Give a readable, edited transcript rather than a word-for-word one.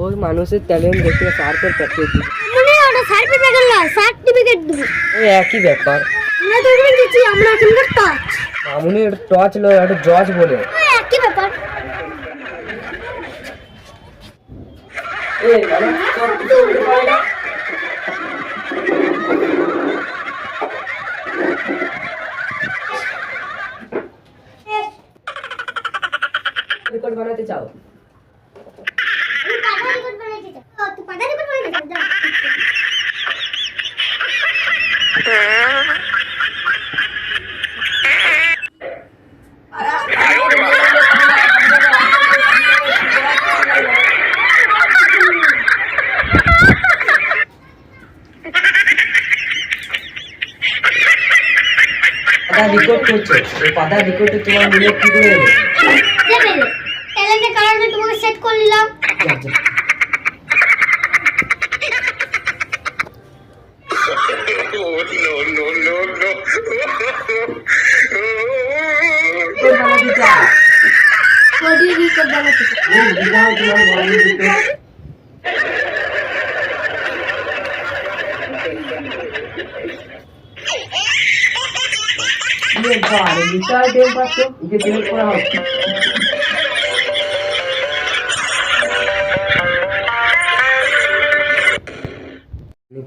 ওই মানুষের ট্যালেন্ট দেখে স্যারকে প্র্যাকটিস দিই। মানে ওটা সার্টিফিকেট না, সার্টিফিকেট দেবো। ওই একই ব্যাপার। আমরা তো ওখানে গেছি, আমরা এখানকার টাচ। মামুনি একটা টর্চ লো, একটা জজ বলে। একই ব্যাপার। এই মানে সব কিছু উঠে পড়ে না। রিপোর্ট বানাতে চাও? তুই পাতা রিপোর্ট বানাতে চাও? পাতা রেকর্ড করছো, এই পাতা রেকর্ডে তোমার মনে কি করে এলো? দেবে ট্যালেন্টের কারণে তোমাকে সেট করে নিলাম। যা, যা। রিপোর্ট বানাতে চাও? অডিও রিপোর্ট বানাতে চাও? এই বিধাও তোমার বলেন দিতে। ये बार निकाल दे बात तो ये दिल पर